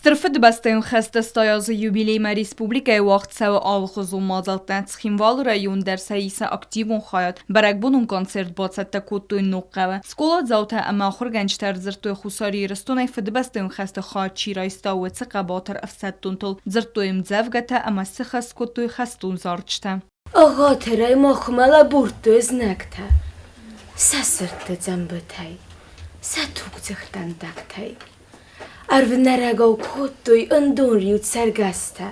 Strfyd bastyn xəstəstayaz yubileyma Respublikaya vaxt səvi alğızı mazaltdan çıxınval rayon dərsəyisi aktivun xayat. Bərək bunun konsert batsətdə kodduy nuqqəvə. Skola zavtə əməxur gənclər zırtduy xusari rıstunay fıdı bastyn xəstə xayat çiraystavı çıqa batır əfsədduntul. Zırtduyum zəvgətə əmə sıxəs kodduy xəstun zarçtə. Ağa tərəy maxmələ burdu öznəktə. Səsırtdı cəmbətəy. Sətugcıqdən dəqtəy. Arvnərəqəw kodduy öndunriyut sərgəstə.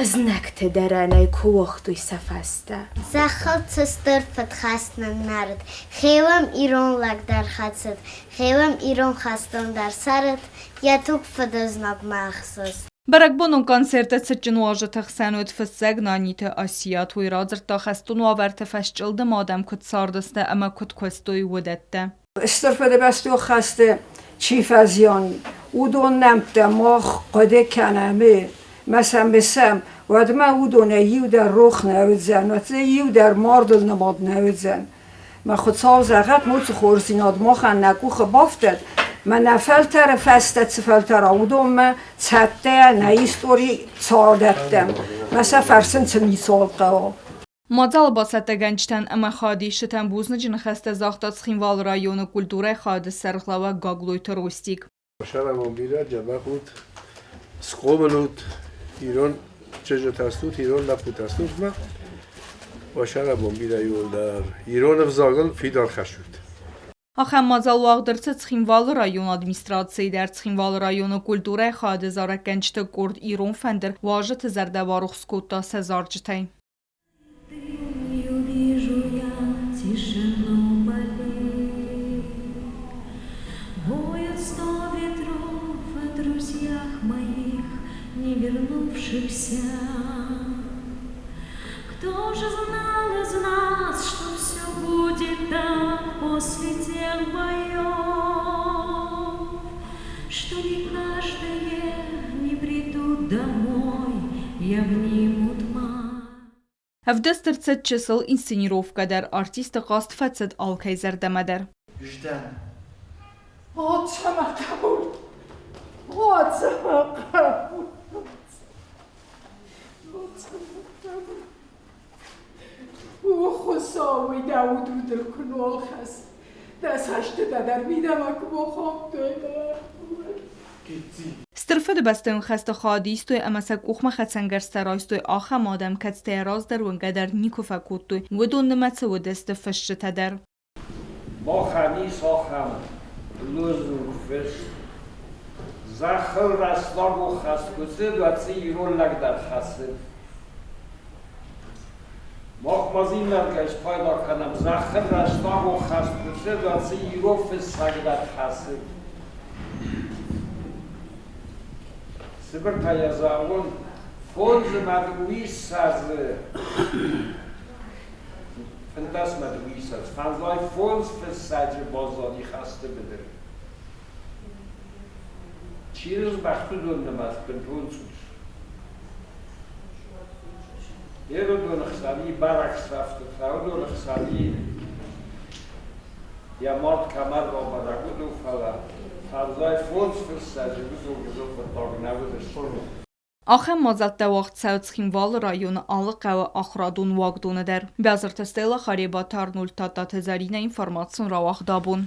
Əznəktə dərənəy kuvaxduy səfəstə. Zəxıl çıstır fıtxəstnən nərd. Xeyvəm İron lagdar xətsid. Xeyvəm İron xəstun dar sarıd. Yətug fıdıznak məxsus. Bərək bunun konserte sıçın uajı təxsənüt fıssəq nanitə Asiya tuyrazır da xəstun uavərtə fəşçıldı madəm küt sardıstă əmə küt köstüy vüdətdə. استرفده بسته و خسته چیف از یانی او دون نمته ماخ قده کنمه مثلا بسم و ما او دونه یو در رخ نوید زن و یو در ماردل نماد نوید زن ما خود ساز اغت موت خورسیناد ماخن نکوخ بافتد ما نفلتر فستت سفلتر او دون ما چطه نیستوری سادتم مثلا فرسن چه میسال قواب Mazal basətdə gəncdən əmə xadi şitən buznıcını xəstə zaxta çıxınval rayonu kulturə xadı sərxlava qaqluytu rostik. Başaramon bira cəbəqut, sqomelut, İran çəcətəstut, İran laputəstut və başaramon bira yoldar, İran evzağıl fidar xəşud. Axəm mazal vağdırçı çıxınval rayon administrasiyi dər çıxınval rayonu kulturə xadı zaraq gəncdə qurd İran fəndir vajı tizərdə varuq skutta səzarcıtay. Не вернувшихся. Кто же знал из нас, что все будет так после тех боев, что не каждые не придут домой и обнимут мать. Həvdəstırçət çısıl inscenировka dər artist qast fətsət alkayzər dəmədər. Vicdan. Ağaçama qabul. Ağaçama qabul. او خساوی داود رو در کنال خست دست هشته دادر میدم اکو بخواب دایدر Strfyd bastyn xəstə xadistoy əməsək uxma xətsəngərstəraystoy axa madəm kətstə raz dər vəngədər nikufə kuttoy vədun nəmətsə vədəstə fəşçə tədər. ما خمیس آخم لوزون فش زخل رستاق و خسکوسه دواتسی ایرون لگ در خسه مخمازی مرکش پایدا کنم زخل رستاق و خسکوسه دواتسی ایرون فسق در خسه سبر تایزاون فونز مدوی سازه فنداس مدوی ساز فنزای فونز فساج بازانی خسته بده چیرز بختو دون نماز بنتون سوش یه رو دون خسالی برعکس رفته خواهد دون خسالی یا مرد کمر با برگو دو فلا فنزای فونز فساج بزرگ فتاق نبوده شروع Axəm mazatdə vaxt səvçxinval rayonu alı qəvə axradun vaqdunu dər. Bəzir təstəylə xariba tarnul tatat əzərinə informasyon ravaq dabun.